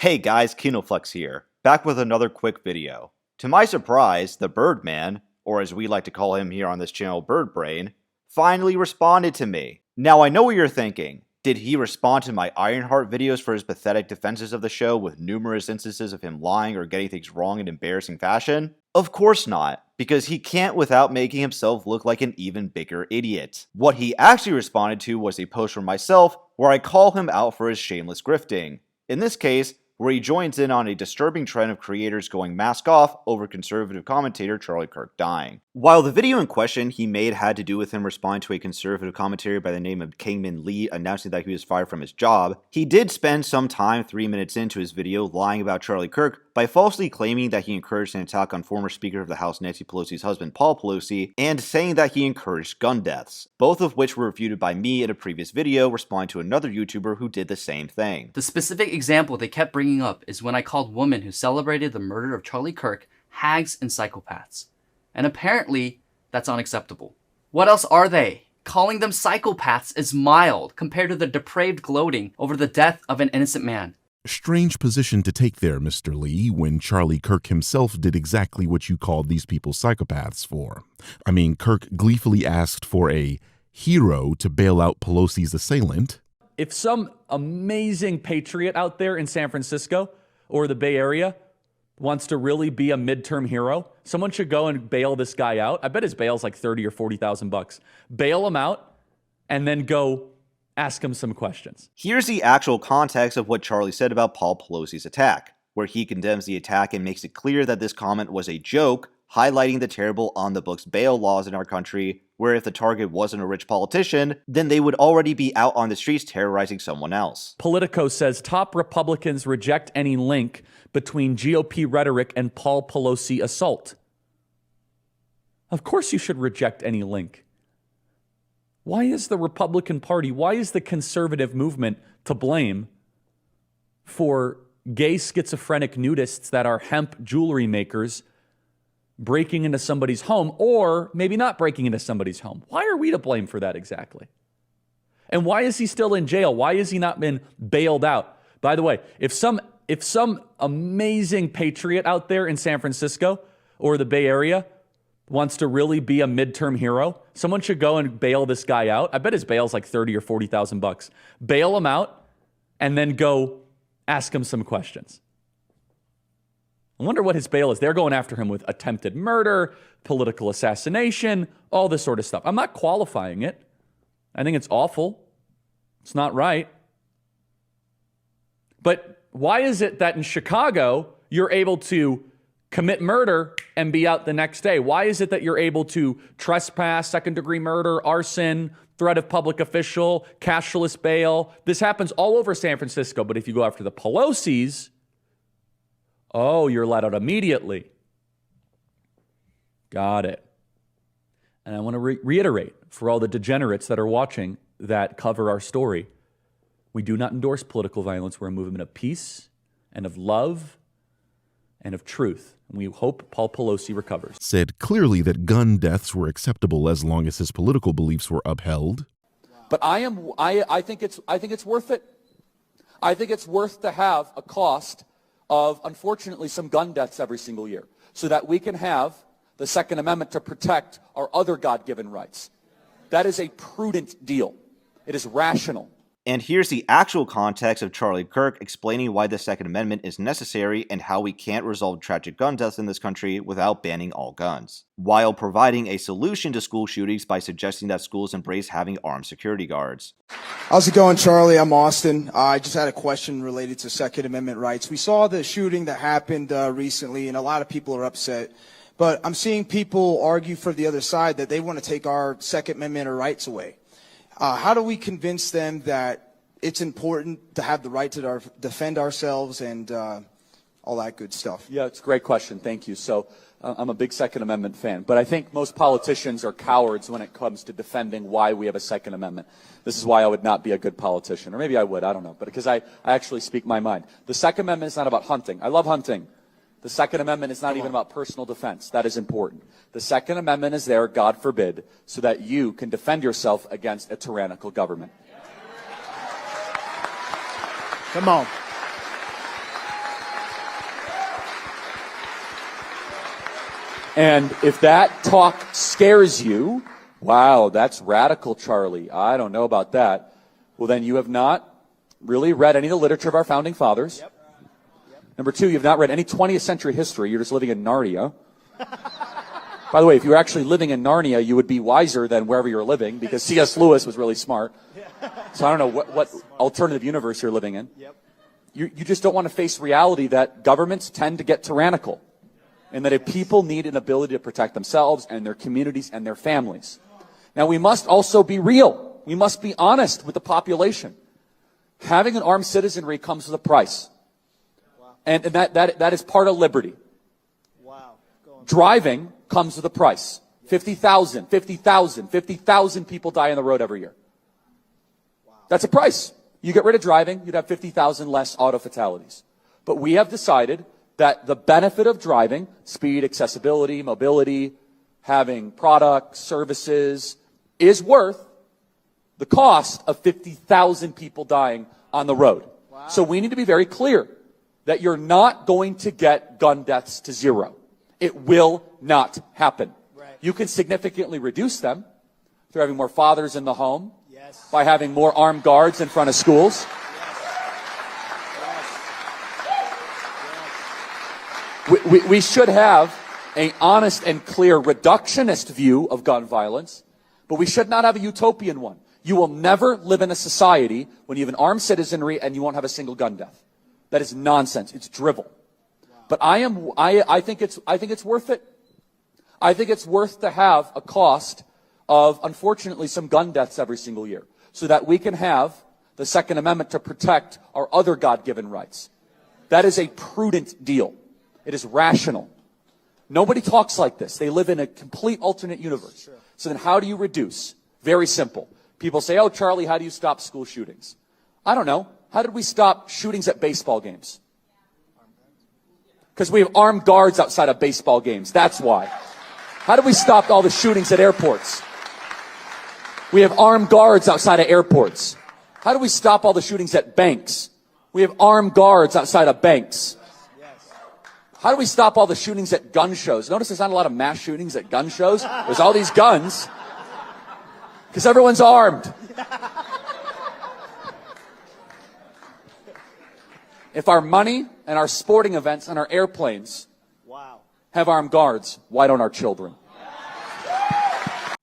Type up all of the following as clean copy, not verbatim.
Hey guys, Kinoflex here, back with another quick video. To my surprise, the Birdman, or as we like to call him here on this channel, Birdbrain, finally responded to me. Now I know what you're thinking. Did he respond to my IronHeart videos for his pathetic defenses of the show with numerous instances of him lying or getting things wrong in embarrassing fashion? Of course not, because he can't without making himself look like an even bigger idiot. What he actually responded to was a post from myself where I call him out for his shameless grifting. In this case, where he joins in on a disturbing trend of creators going mask off over conservative commentator Charlie Kirk dying. While the video in question he made had to do with him responding to a conservative commentator by the name of Kingman Lee announcing that he was fired from his job, he did spend some time 3 minutes into his video lying about Charlie Kirk by falsely claiming that he encouraged an attack on former Speaker of the House Nancy Pelosi's husband Paul Pelosi, and saying that he encouraged gun deaths, both of which were refuted by me in a previous video responding to another YouTuber who did the same thing. The specific example they kept bringing up is when I called women who celebrated the murder of Charlie Kirk hags and psychopaths. And apparently, that's unacceptable. What else are they? Calling them psychopaths is mild compared to the depraved gloating over the death of an innocent man. Strange position to take there, Mr. Lee, when Charlie Kirk himself did exactly what you called these people psychopaths for. I mean, Kirk gleefully asked for a hero to bail out Pelosi's assailant. If some amazing patriot out there in San Francisco or the Bay Area wants to really be a midterm hero, someone should go and bail this guy out. I bet his bail's like $30,000 or $40,000. Bail him out and then go ask him some questions. Here's the actual context of what Charlie said about Paul Pelosi's attack, where he condemns the attack and makes it clear that this comment was a joke, highlighting the terrible on-the-books bail laws in our country, where if the target wasn't a rich politician, then they would already be out on the streets terrorizing someone else. Politico says top Republicans reject any link between GOP rhetoric and Paul Pelosi assault. Of course you should reject any link. Why is the Republican Party, why is the conservative movement to blame for gay schizophrenic nudists that are hemp jewelry makers breaking into somebody's home, or maybe not breaking into somebody's home? Why are we to blame for that exactly? And why is he still in jail? Why has he not been bailed out? By the way, if some amazing patriot out there in San Francisco or the Bay Area wants to really be a midterm hero, someone should go and bail this guy out. I bet his bail's like $30,000 or $40,000. Bail him out and then go ask him some questions. I wonder what his bail is. They're going after him with attempted murder, political assassination, all this sort of stuff. I'm not qualifying it. I think it's awful. It's not right. But why is it that in Chicago, you're able to commit murder and be out the next day? Why is it that you're able to trespass, second-degree murder, arson, threat of public official, cashless bail? This happens all over San Francisco, but if you go after the Pelosi's, oh, you're let out immediately. Got it. And I want to reiterate for all the degenerates that are watching that cover our story, we do not endorse political violence. We're a movement of peace and of love and of truth. And we hope Paul Pelosi recovers. Said clearly that gun deaths were acceptable as long as his political beliefs were upheld. But I think it's worth it. I think it's worth to have a cost of, unfortunately, some gun deaths every single year so that we can have the Second Amendment to protect our other God-given rights. That is a prudent deal. It is rational. And here's the actual context of Charlie Kirk explaining why the Second Amendment is necessary and how we can't resolve tragic gun deaths in this country without banning all guns, while providing a solution to school shootings by suggesting that schools embrace having armed security guards. How's it going, Charlie? I'm Austin. I just had a question related to Second Amendment rights. We saw the shooting that happened recently, and a lot of people are upset. But I'm seeing people argue for the other side that they want to take our Second Amendment rights away. How do we convince them that it's important to have the right to defend ourselves and all that good stuff? Yeah, it's a great question. Thank you. So I'm a big Second Amendment fan, but I think most politicians are cowards when it comes to defending why we have a Second Amendment. This is why I would not be a good politician, or maybe I would, I don't know, but because I actually speak my mind. The Second Amendment is not about hunting. I love hunting. The Second Amendment is not even about personal defense. That is important. The Second Amendment is there, God forbid, so that you can defend yourself against a tyrannical government. Come on. And if that talk scares you, wow, that's radical, Charlie. I don't know about that. Well, then you have not really read any of the literature of our founding fathers. Yep. Number two, you've not read any 20th century history. You're just living in Narnia. By the way, if you were actually living in Narnia, you would be wiser than wherever you're living, because C.S. Lewis was really smart. So I don't know what alternative universe you're living in. You just don't want to face reality that governments tend to get tyrannical, and that if people need an ability to protect themselves and their communities and their families. Now, we must also be real. We must be honest with the population. Having an armed citizenry comes with a price. And that is part of liberty. Driving comes with a price. 50,000 people die on the road every year. That's a price. You get rid of driving, you'd have 50,000 less auto fatalities. But we have decided that the benefit of driving, speed, accessibility, mobility, having products, services, is worth the cost of 50,000 people dying on the road. Wow. So we need to be very clear that you're not going to get gun deaths to zero. It will not happen. Right. You can significantly reduce them through having more fathers in the home, yes, by having more armed guards in front of schools. Yes. We should have an honest and clear reductionist view of gun violence, but we should not have a utopian one. You will never live in a society when you have an armed citizenry and you won't have a single gun death. That is nonsense. It's drivel. But I think it's worth it. I think it's worth to have a cost of, unfortunately, some gun deaths every single year, so that we can have the Second Amendment to protect our other God-given rights. That is a prudent deal. It is rational. Nobody talks like this. They live in a complete alternate universe. So then how do you reduce? Very simple. People say, oh, Charlie, how do you stop school shootings? I don't know. How did we stop shootings at baseball games? Because we have armed guards outside of baseball games. That's why. How did we stop all the shootings at airports? We have armed guards outside of airports. How do we stop all the shootings at banks? We have armed guards outside of banks. How do we stop all the shootings at gun shows? Notice there's not a lot of mass shootings at gun shows. There's all these guns. Because everyone's armed. If our money and our sporting events and our airplanes have armed guards, why don't our children?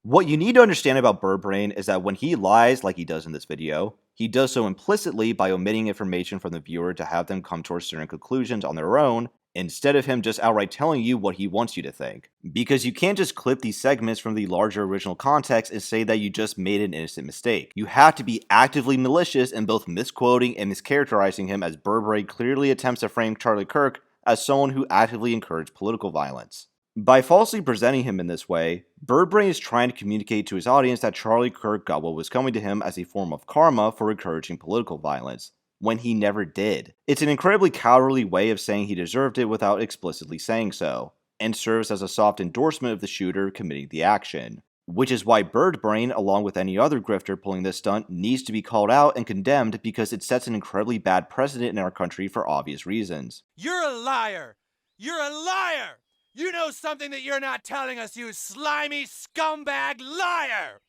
What you need to understand about Birdbrain is that when he lies like he does in this video, he does so implicitly by omitting information from the viewer to have them come towards certain conclusions on their own, instead of him just outright telling you what he wants you to think. Because you can't just clip these segments from the larger original context and say that you just made an innocent mistake. You have to be actively malicious in both misquoting and mischaracterizing him, as Birdbrain clearly attempts to frame Charlie Kirk as someone who actively encouraged political violence. By falsely presenting him in this way, Birdbrain is trying to communicate to his audience that Charlie Kirk got what was coming to him as a form of karma for encouraging political violence, when he never did. It's an incredibly cowardly way of saying he deserved it without explicitly saying so, and serves as a soft endorsement of the shooter committing the action. Which is why Birdbrain, along with any other grifter pulling this stunt, needs to be called out and condemned, because it sets an incredibly bad precedent in our country for obvious reasons. You're a liar! You're a liar! You know something that you're not telling us, you slimy scumbag liar!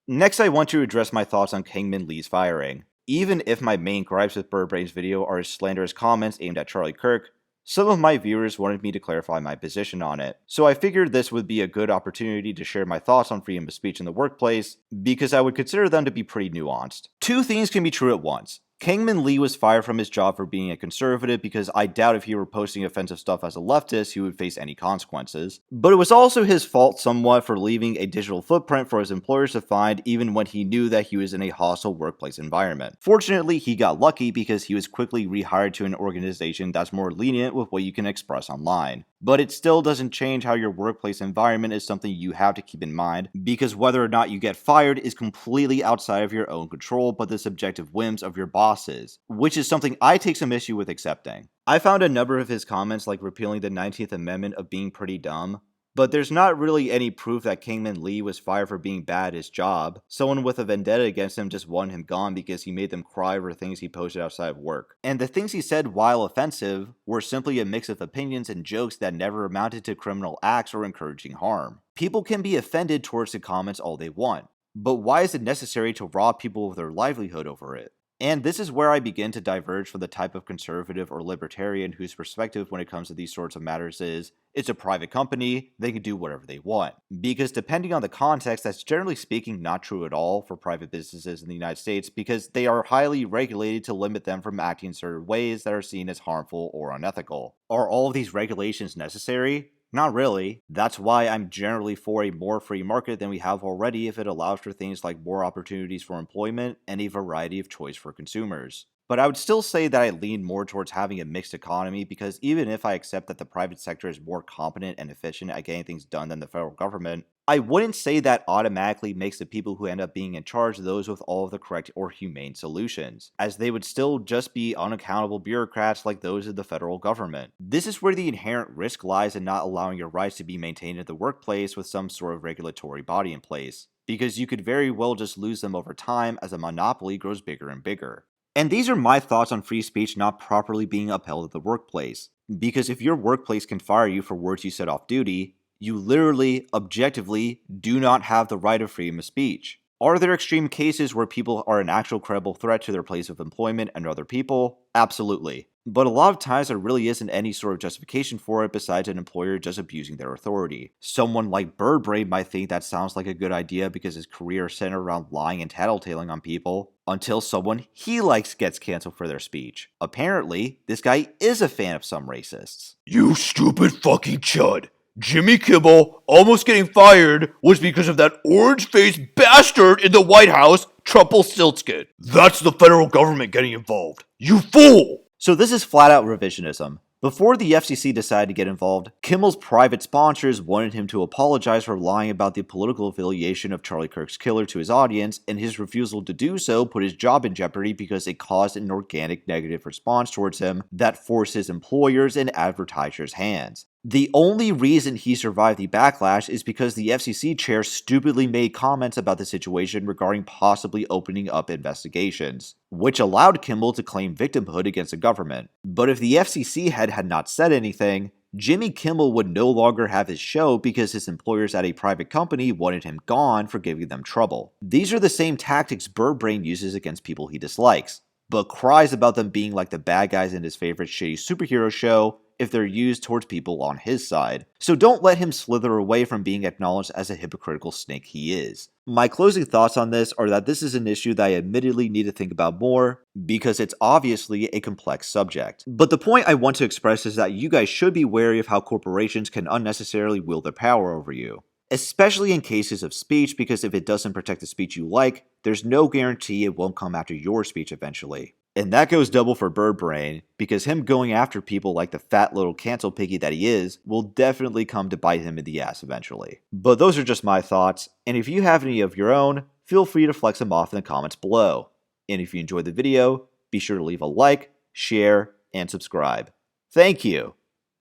Next, I want to address my thoughts on Kingman Lee's firing. Even if my main gripes with Birdbrain's video are his slanderous comments aimed at Charlie Kirk, some of my viewers wanted me to clarify my position on it. So I figured this would be a good opportunity to share my thoughts on freedom of speech in the workplace, because I would consider them to be pretty nuanced. Two things can be true at once. Kingman Lee was fired from his job for being a conservative, because I doubt if he were posting offensive stuff as a leftist, he would face any consequences. But it was also his fault somewhat for leaving a digital footprint for his employers to find, even when he knew that he was in a hostile workplace environment. Fortunately, he got lucky because he was quickly rehired to an organization that's more lenient with what you can express online. But it still doesn't change how your workplace environment is something you have to keep in mind, because whether or not you get fired is completely outside of your own control but the subjective whims of your bosses, which is something I take some issue with accepting. I found a number of his comments, like repealing the 19th Amendment, of being pretty dumb, But there's not really any proof that Kingman Lee was fired for being bad at his job. Someone with a vendetta against him just wanted him gone because he made them cry over things he posted outside of work. And the things he said, while offensive, were simply a mix of opinions and jokes that never amounted to criminal acts or encouraging harm. People can be offended towards the comments all they want, but why is it necessary to rob people of their livelihood over it? And this is where I begin to diverge from the type of conservative or libertarian whose perspective when it comes to these sorts of matters is, it's a private company, they can do whatever they want. Because depending on the context, that's generally speaking not true at all for private businesses in the United States, because they are highly regulated to limit them from acting in certain ways that are seen as harmful or unethical. Are all of these regulations necessary? Not really. That's why I'm generally for a more free market than we have already if it allows for things like more opportunities for employment and a variety of choice for consumers. But I would still say that I lean more towards having a mixed economy because even if I accept that the private sector is more competent and efficient at getting things done than the federal government, I wouldn't say that automatically makes the people who end up being in charge those with all of the correct or humane solutions, as they would still just be unaccountable bureaucrats like those of the federal government. This is where the inherent risk lies in not allowing your rights to be maintained at the workplace with some sort of regulatory body in place, because you could very well just lose them over time as a monopoly grows bigger and bigger. And these are my thoughts on free speech not properly being upheld at the workplace. Because if your workplace can fire you for words you said off duty, you literally, objectively, do not have the right of freedom of speech. Are there extreme cases where people are an actual credible threat to their place of employment and other people? Absolutely. But a lot of times there really isn't any sort of justification for it besides an employer just abusing their authority. Someone like Birdman might think that sounds like a good idea because his career is centered around lying and tattletaling on people, until someone he likes gets canceled for their speech. Apparently, this guy is a fan of some racists. You stupid fucking chud. Jimmy Kimmel almost getting fired was because of that orange-faced bastard in the White House, Trumpelstiltskin. That's the federal government getting involved. You fool! So this is flat out revisionism. Before the FCC decided to get involved, Kimmel's private sponsors wanted him to apologize for lying about the political affiliation of Charlie Kirk's killer to his audience, and his refusal to do so put his job in jeopardy because it caused an organic negative response towards him that forced his employers and advertisers' hands. The only reason he survived the backlash is because the FCC chair stupidly made comments about the situation regarding possibly opening up investigations, which allowed Kimmel to claim victimhood against the government. But if the FCC had not said anything, Jimmy Kimmel would no longer have his show because his employers at a private company wanted him gone for giving them trouble. These are the same tactics Birdman uses against people he dislikes, but cries about them being like the bad guys in his favorite shitty superhero show if they're used towards people on his side. So don't let him slither away from being acknowledged as a hypocritical snake he is. My closing thoughts on this are that this is an issue that I admittedly need to think about more, because it's obviously a complex subject. But the point I want to express is that you guys should be wary of how corporations can unnecessarily wield their power over you. Especially in cases of speech, because if it doesn't protect the speech you like, there's no guarantee it won't come after your speech eventually. And that goes double for Birdman, because him going after people like the fat little cancel piggy that he is will definitely come to bite him in the ass eventually. But those are just my thoughts, and if you have any of your own, feel free to flex them off in the comments below. And if you enjoyed the video, be sure to leave a like, share, and subscribe. Thank you!